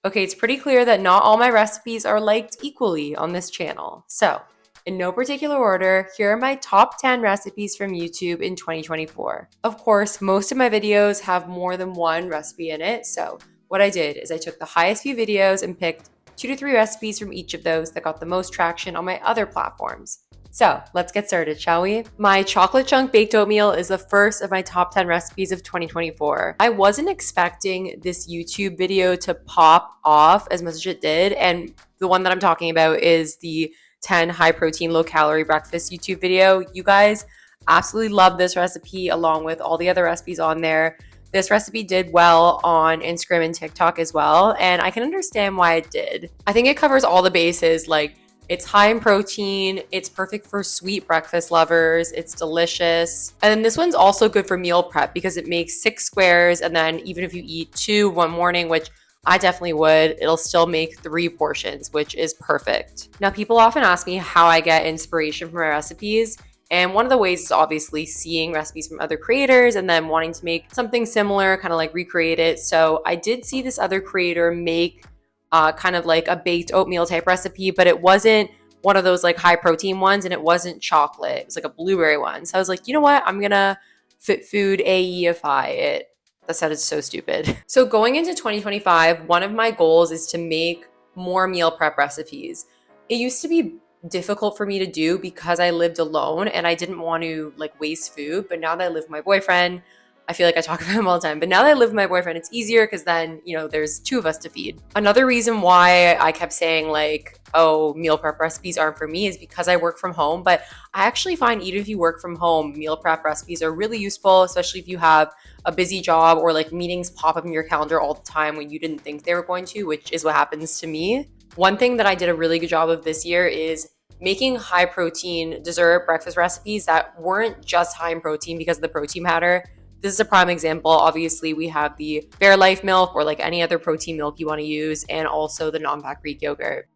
Okay, it's pretty clear that not all my recipes are liked equally on this channel. So, in no particular order, here are my top 10 recipes from YouTube in 2024. Of course, most of my videos have more than one recipe in it, so what I did is I took the highest view videos and picked 2 to 3 recipes from each of those that got the most traction on my other platforms. So let's get started, shall we? My chocolate chunk baked oatmeal is the first of my top 10 recipes of 2024. I wasn't expecting this YouTube video to pop off as much as it did. And the one that I'm talking about is the 10 high protein, low calorie breakfast YouTube video. You guys absolutely love this recipe along with all the other recipes on there. This recipe did well on Instagram and TikTok as well, and I can understand why it did. I think it covers all the bases, like it's high in protein, it's perfect for sweet breakfast lovers, it's delicious. And then this one's also good for meal prep because it makes 6 squares, and then even if you eat 2 one morning, which I definitely would, it'll still make 3 portions, which is perfect. Now, people often ask me how I get inspiration from my recipes. And one of the ways is obviously seeing recipes from other creators and then wanting to make something similar, kind of like recreate it. So I did see this other creator make kind of like a baked oatmeal type recipe, but it wasn't one of those like high protein ones and it wasn't chocolate. It was like a blueberry one. So I was like, you know what? I'm going to FitFoodAE-ify it. That sounded so stupid. So going into 2025, one of my goals is to make more meal prep recipes. It used to be difficult for me to do because I lived alone and I didn't want to like waste food. But now that I live with my boyfriend, I feel like I talk about him all the time, but now that I live with my boyfriend, it's easier because then, there's 2 of us to feed. Another reason why I kept saying like, oh, meal prep recipes aren't for me is because I work from home. But I actually find even if you work from home, meal prep recipes are really useful, especially if you have a busy job or like meetings pop up in your calendar all the time when you didn't think they were going to, which is what happens to me. One thing that I did a really good job of this year is making high protein dessert breakfast recipes that weren't just high in protein because of the protein powder. This is a prime example. Obviously, we have the Fairlife milk or like any other protein milk you want to use, and also the non-fat Greek yogurt.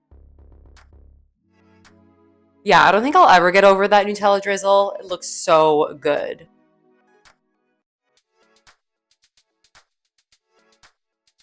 Yeah, I don't think I'll ever get over that Nutella drizzle. It looks so good.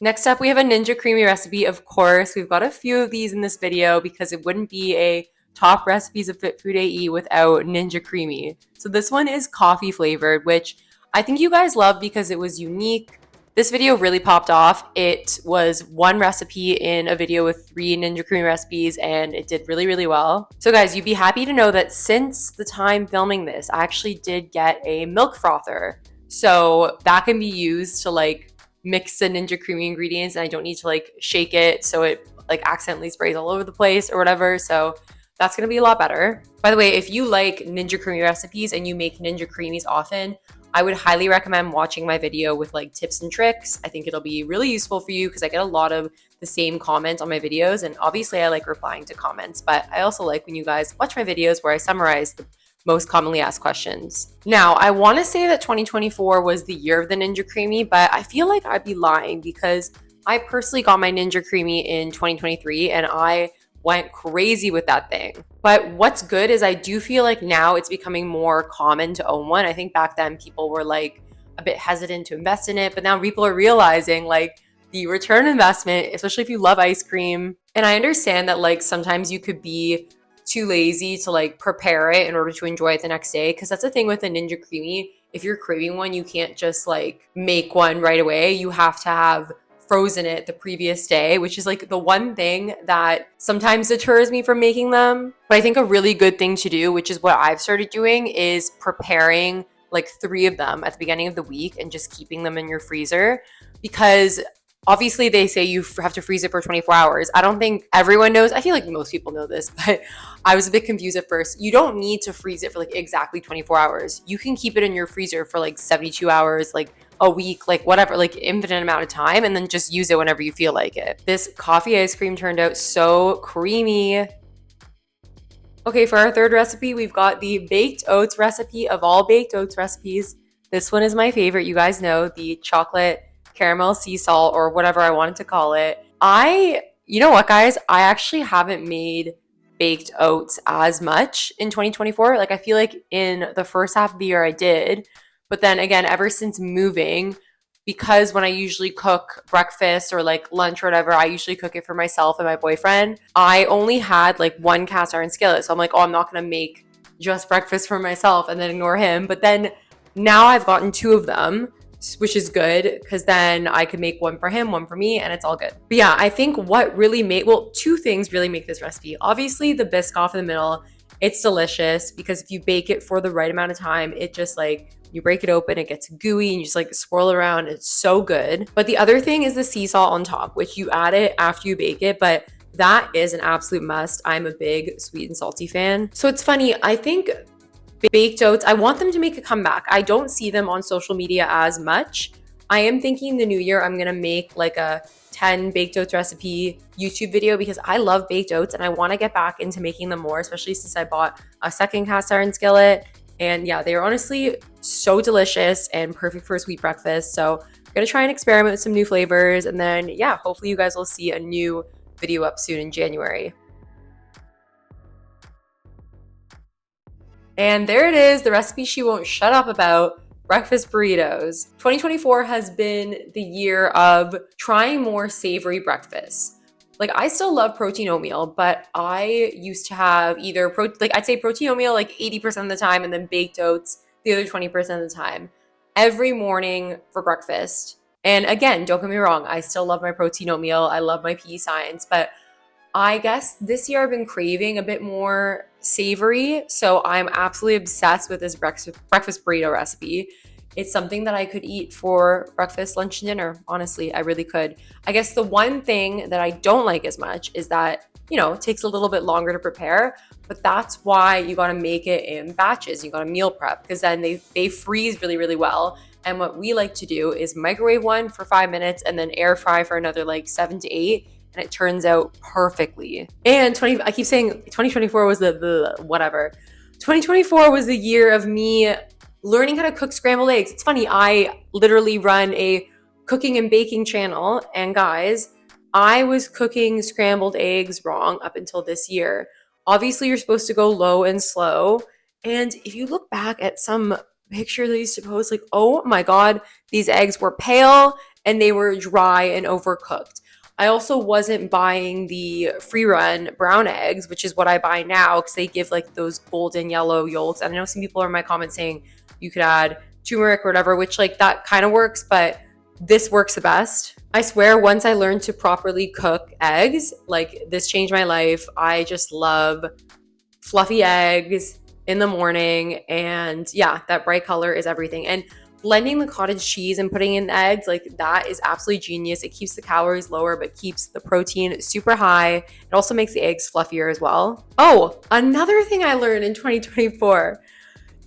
Next up, we have a Ninja Creami recipe. Of course, we've got a few of these in this video because it wouldn't be a top recipes of FitFoodAE without Ninja Creami. So this one is coffee flavored, which I think you guys love because it was unique. This video really popped off. It was one recipe in a video with 3 Ninja Creami recipes and it did really, really well. So guys, you'd be happy to know that since the time filming this, I actually did get a milk frother. So that can be used to like mix the Ninja Creami ingredients and I don't need to like shake it so it like accidentally sprays all over the place or whatever. So that's going to be a lot better. By the way, if you like Ninja Creami recipes and you make Ninja Creamies often, I would highly recommend watching my video with like tips and tricks. I think it'll be really useful for you because I get a lot of the same comments on my videos. And obviously I like replying to comments, but I also like when you guys watch my videos where I summarize the most commonly asked questions. Now, I want to say that 2024 was the year of the Ninja Creami, but I feel like I'd be lying because I personally got my Ninja Creami in 2023 and I went crazy with that thing. But what's good is I do feel like now it's becoming more common to own one. I think back then people were like a bit hesitant to invest in it, but now people are realizing like the return investment, especially if you love ice cream. And I understand that like sometimes you could be too lazy to like prepare it in order to enjoy it the next day, because that's the thing with the Ninja Creami. If you're craving one, you can't just like make one right away. You have to have frozen it the previous day, which is like the one thing that sometimes deters me from making them. But I think a really good thing to do, which is what I've started doing, is preparing like 3 of them at the beginning of the week and just keeping them in your freezer, because obviously they say you have to freeze it for 24 hours. I don't think everyone knows. I feel like most people know this, but I was a bit confused at first. You don't need to freeze it for like exactly 24 hours. You can keep it in your freezer for like 72 hours, like a week, like whatever, like infinite amount of time, and then just use it whenever you feel like it. This coffee ice cream turned out so creamy. Okay, for our third recipe, we've got the baked oats recipe of all baked oats recipes. This one is my favorite. You guys know the chocolate caramel sea salt or whatever I wanted to call it. You know what, guys? I actually haven't made baked oats as much in 2024. Like I feel like in the first half of the year I did, but then again, ever since moving, because when I usually cook breakfast or like lunch or whatever, I usually cook it for myself and my boyfriend. I only had like one cast iron skillet. So I'm like, oh, I'm not going to make just breakfast for myself and then ignore him. But then now I've gotten two of them, which is good because then I could make one for him, one for me, and it's all good. But yeah, I think what really made, well, two things really make this recipe. Obviously, the Biscoff in the middle, it's delicious because if you bake it for the right amount of time, it just like, you break it open, it gets gooey, and you just like swirl it around. It's so good. But the other thing is the sea salt on top, which you add it after you bake it, but that is an absolute must. I'm a big sweet and salty fan. So it's funny, I think baked oats, I want them to make a comeback. I don't see them on social media as much. I am thinking the new year I'm gonna make like a 10 baked oats recipe YouTube video because I love baked oats and I want to get back into making them more, especially since I bought a second cast iron skillet. And yeah, they are honestly so delicious and perfect for a sweet breakfast. So I'm gonna try and experiment with some new flavors, and then yeah, hopefully you guys will see a new video up soon in January. And there it is, the recipe she won't shut up about, breakfast burritos. 2024 has been the year of trying more savory breakfasts. Like, I still love protein oatmeal, but I used to have either I'd say protein oatmeal like 80% of the time, and then baked oats the other 20% of the time every morning for breakfast. And again, don't get me wrong, I still love my protein oatmeal. I love my pea science, but I guess this year I've been craving a bit more savory, so I'm absolutely obsessed with this breakfast burrito recipe. It's something that I could eat for breakfast, lunch, and dinner. Honestly, I really could. I guess the one thing that I don't like as much is that, you know, it takes a little bit longer to prepare, but that's why you gotta make it in batches. You gotta meal prep because then they freeze really, really well. And what we like to do is microwave one for 5 minutes and then air fry for another like 7 to 8. And it turns out perfectly. And I keep saying 2024 was the whatever. 2024 was the year of me learning how to cook scrambled eggs. It's funny, I literally run a cooking and baking channel, and guys, I was cooking scrambled eggs wrong up until this year. Obviously, you're supposed to go low and slow. And if you look back at some picture they used to post, like, oh my God, these eggs were pale and they were dry and overcooked. I also wasn't buying the free run brown eggs, which is what I buy now because they give like those golden yellow yolks. And I know some people are in my comments saying you could add turmeric or whatever, which like that kind of works, but this works the best. I swear once I learned to properly cook eggs, like this changed my life. I just love fluffy eggs in the morning, and yeah, that bright color is everything. And blending the cottage cheese and putting in the eggs, like that is absolutely genius. It keeps the calories lower, but keeps the protein super high. It also makes the eggs fluffier as well. Oh, another thing I learned in 2024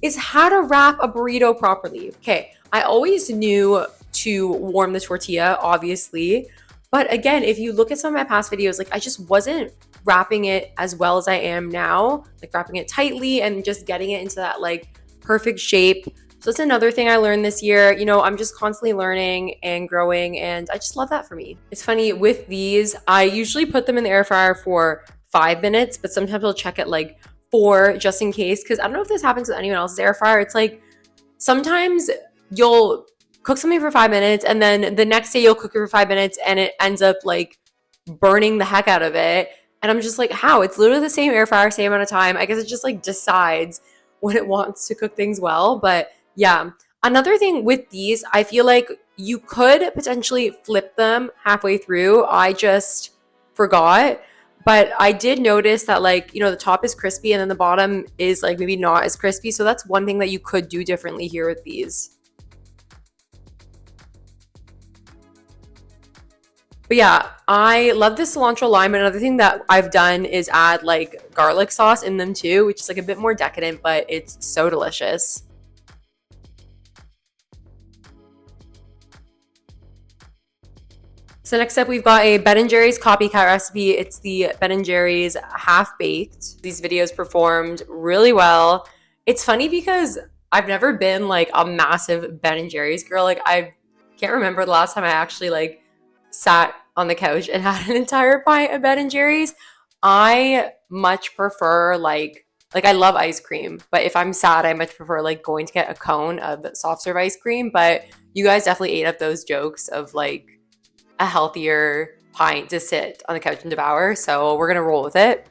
is how to wrap a burrito properly. Okay, I always knew to warm the tortilla, obviously. But again, if you look at some of my past videos, like I just wasn't wrapping it as well as I am now, like wrapping it tightly and just getting it into that like perfect shape. So that's another thing I learned this year. You know, I'm just constantly learning and growing, and I just love that for me. It's funny, with these, I usually put them in the air fryer for 5 minutes, but sometimes I'll check it like 4 just in case, because I don't know if this happens with anyone else's air fryer. It's like sometimes you'll cook something for 5 minutes and then the next day you'll cook it for 5 minutes and it ends up like burning the heck out of it. And I'm just like, how? It's literally the same air fryer, same amount of time. I guess it just like decides when it wants to cook things well. But yeah, another thing with these, I feel like you could potentially flip them halfway through. I just forgot. But I did notice that, like, you know, the top is crispy and then the bottom is like maybe not as crispy. So that's one thing that you could do differently here with these. But yeah, I love this cilantro lime. Another thing that I've done is add like garlic sauce in them too, which is like a bit more decadent, but it's so delicious. So next up, we've got a Ben & Jerry's copycat recipe. It's the Ben & Jerry's half-baked. These videos performed really well. It's funny because I've never been like a massive Ben & Jerry's girl. Like I can't remember the last time I actually like sat on the couch and had an entire pint of Ben & Jerry's. I much prefer like I love ice cream, but if I'm sad, I much prefer like going to get a cone of soft serve ice cream. But you guys definitely ate up those jokes of like a healthier pint to sit on the couch and devour. So we're gonna roll with it.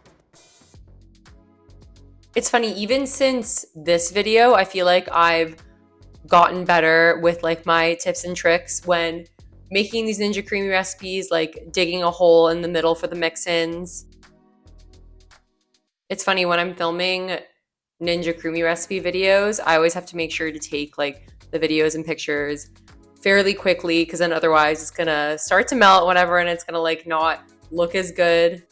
It's funny, even since this video, I feel like I've gotten better with like my tips and tricks when making these Ninja Creami recipes, like digging a hole in the middle for the mix-ins. It's funny, when I'm filming Ninja Creami recipe videos, I always have to make sure to take like the videos and pictures fairly quickly, because then otherwise it's gonna start to melt, whatever, and it's gonna like not look as good.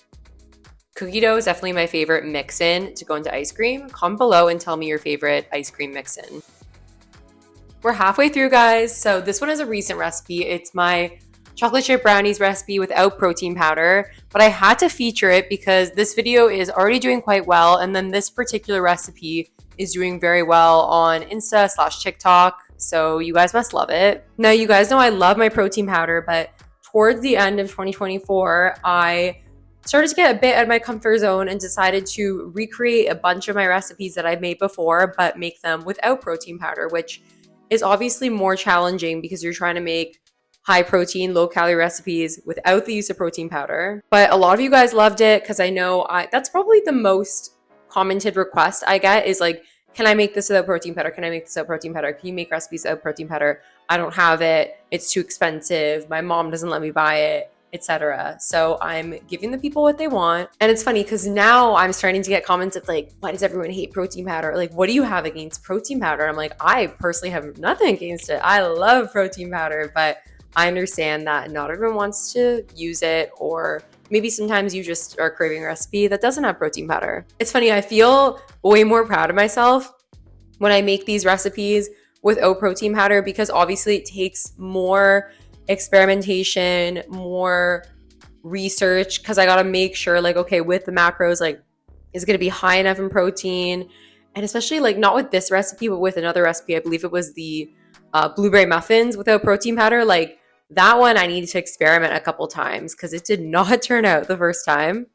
Cookie dough is definitely my favorite mix-in to go into ice cream. Comment below and tell me your favorite ice cream mix-in. We're halfway through, guys. So this one is a recent recipe. It's my chocolate chip brownies recipe without protein powder, but I had to feature it because this video is already doing quite well, and then this particular recipe is doing very well on Insta/TikTok, so you guys must love it. Now, you guys know I love my protein powder, but towards the end of 2024, I started to get a bit out of my comfort zone and decided to recreate a bunch of my recipes that I've made before, but make them without protein powder, which is obviously more challenging because you're trying to make high protein, low calorie recipes without the use of protein powder. But a lot of you guys loved it because I know that's probably the most commented request I get is like, can I make this without protein powder? Can I make this without protein powder? Can you make recipes without protein powder? I don't have it. It's too expensive. My mom doesn't let me buy it, etc. So I'm giving the people what they want. And it's funny because now I'm starting to get comments of like, why does everyone hate protein powder? Like, what do you have against protein powder? I'm like, I personally have nothing against it. I love protein powder, but I understand that not everyone wants to use it, or maybe sometimes you just are craving a recipe that doesn't have protein powder. It's funny, I feel way more proud of myself when I make these recipes without protein powder because obviously it takes more experimentation, more research, because I gotta make sure like, okay, with the macros, like, is it gonna be high enough in protein? And especially like not with this recipe, but with another recipe, I believe it was the blueberry muffins without protein powder. Like that one I needed to experiment a couple times because it did not turn out the first time.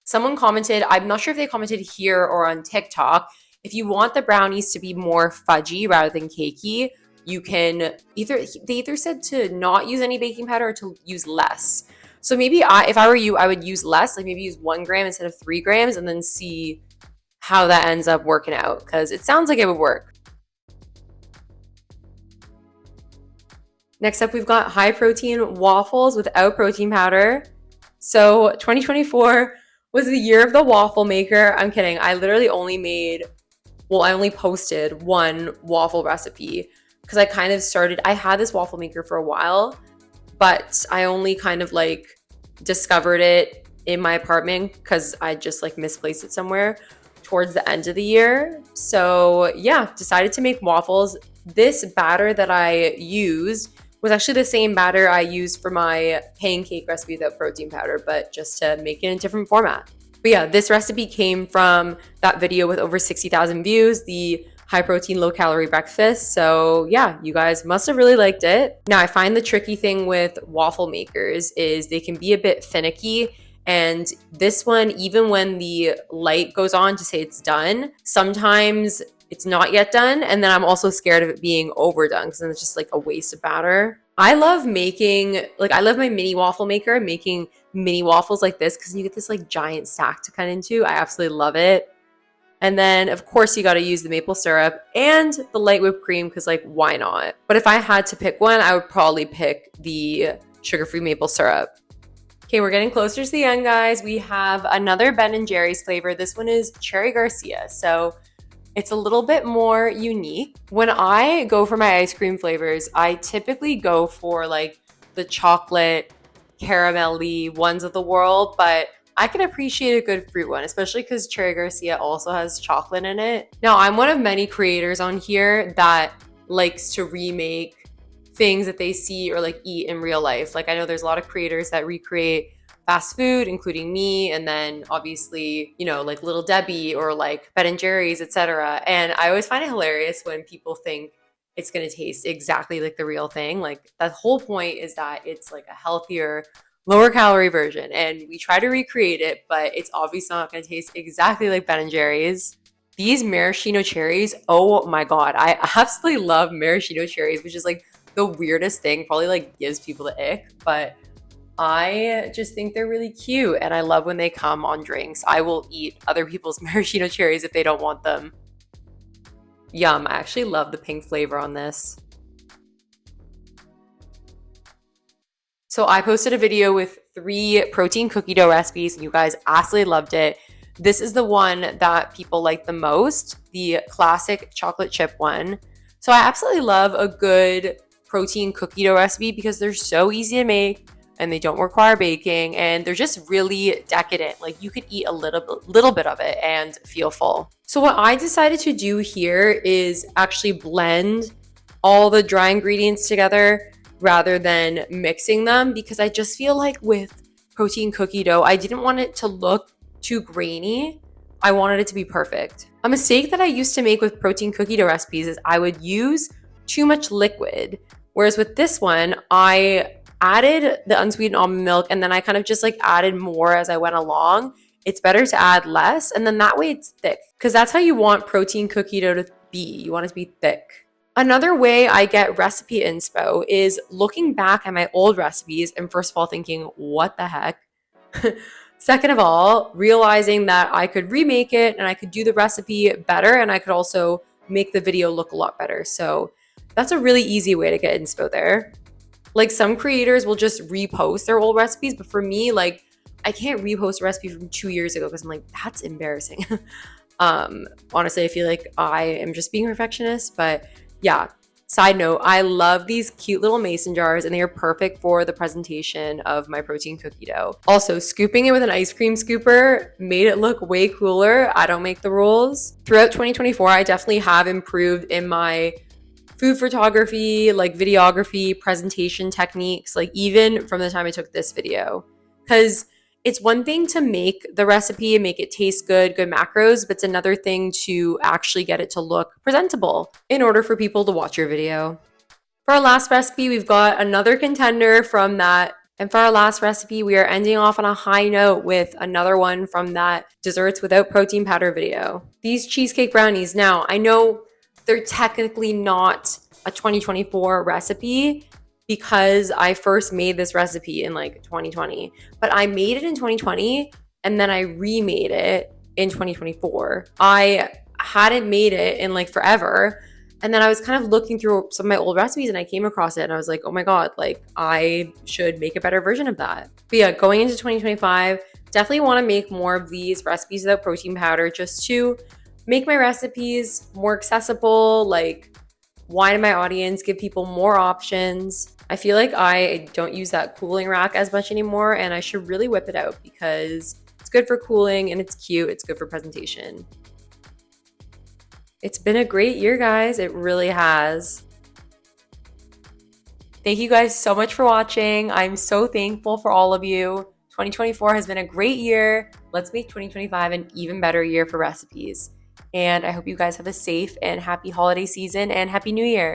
Someone commented, I'm not sure if they commented here or on TikTok, if you want the brownies to be more fudgy rather than cakey, you can they either said to not use any baking powder or to use less. So maybe if I were you, I would use less, like maybe use 1 gram instead of 3 grams and then see how that ends up working out because it sounds like it would work. Next up, we've got high protein waffles without protein powder. So 2024 was the year of the waffle maker. I'm kidding. I literally only I only posted one waffle recipe because I had this waffle maker for a while, but I only kind of like discovered it in my apartment because I just like misplaced it somewhere towards the end of the year. So yeah, decided to make waffles. This batter that I used was actually the same batter I used for my pancake recipe without protein powder, but just to make it in a different format. But yeah, this recipe came from that video with over 60,000 views, the high protein, low calorie breakfast. So yeah, you guys must have really liked it. Now, I find the tricky thing with waffle makers is they can be a bit finicky. And this one, even when the light goes on to say it's done, sometimes it's not yet done. And then I'm also scared of it being overdone because then it's just like a waste of batter. I love I love my mini waffle maker, making mini waffles like this because you get this like giant stack to cut into. I absolutely love it. And then of course you got to use the maple syrup and the light whipped cream because like why not? But if I had to pick one, I would probably pick the sugar-free maple syrup. Okay, we're getting closer to the end, guys. We have another Ben & Jerry's flavor. This one is cherry garcia. So it's a little bit more unique. When I go for my ice cream flavors, I typically go for like the chocolate, caramel-y ones of the world, but I can appreciate a good fruit one, especially because cherry garcia also has chocolate in it. Now, I'm one of many creators on here that likes to remake things that they see or like eat in real life. Like I know there's a lot of creators that recreate fast food, including me, and then obviously, you know, like Little Debbie or like Ben & Jerry's, etc. And I always find it hilarious when people think it's going to taste exactly like the real thing. Like the whole point is that it's like a healthier, lower calorie version, and we try to recreate it, but it's obviously not going to taste exactly like Ben & Jerry's. These maraschino cherries, oh my god, I absolutely love maraschino cherries, which is like the weirdest thing, probably like gives people the ick, but I just think they're really cute and I love when they come on drinks. I will eat other people's maraschino cherries if they don't want them. Yum, I actually love the pink flavor on this. So I posted a video with 3 protein cookie dough recipes and you guys absolutely loved it. This is the one that people like the most, the classic chocolate chip one. So I absolutely love a good protein cookie dough recipe because they're so easy to make and they don't require baking and they're just really decadent. Like you could eat a little bit of it and feel full. So what I decided to do here is actually blend all the dry ingredients together rather than mixing them because I just feel like with protein cookie dough, I didn't want it to look too grainy. I wanted it to be perfect. A mistake that I used to make with protein cookie dough recipes is I would use too much liquid. Whereas with this one, I added the unsweetened almond milk and then I kind of just like added more as I went along. It's better to add less and then that way it's thick because that's how you want protein cookie dough to be. You want it to be thick. Another way I get recipe inspo is looking back at my old recipes and first of all thinking, what the heck? Second of all, realizing that I could remake it and I could do the recipe better and I could also make the video look a lot better. So that's a really easy way to get inspo there. Like some creators will just repost their old recipes, but for me, like I can't repost a recipe from 2 years ago because I'm like, that's embarrassing. Honestly, I feel like I am just being a perfectionist, but yeah. Side note, I love these cute little mason jars and they are perfect for the presentation of my protein cookie dough. Also, scooping it with an ice cream scooper made it look way cooler. I don't make the rules. Throughout 2024, I definitely have improved in my food photography, like videography, presentation techniques, like even from the time I took this video. Because it's one thing to make the recipe and make it taste good, good macros, but it's another thing to actually get it to look presentable in order for people to watch your video. For our last recipe, we've got another contender from that. And for our last recipe, we are ending off on a high note with another one from that desserts without protein powder video. These cheesecake brownies. Now, I know they're technically not a 2024 recipe, because I first made this recipe in like 2020, but I made it in 2020 and then I remade it in 2024. I hadn't made it in like forever. And then I was kind of looking through some of my old recipes and I came across it and I was like, oh my God, like I should make a better version of that. But yeah, going into 2025, definitely want to make more of these recipes without protein powder just to make my recipes more accessible, like widen my audience, give people more options. I feel like I don't use that cooling rack as much anymore and I should really whip it out because it's good for cooling and it's cute. It's good for presentation. It's been a great year, guys. It really has. Thank you guys so much for watching. I'm so thankful for all of you. 2024 has been a great year. Let's make 2025 an even better year for recipes. And I hope you guys have a safe and happy holiday season and Happy New Year.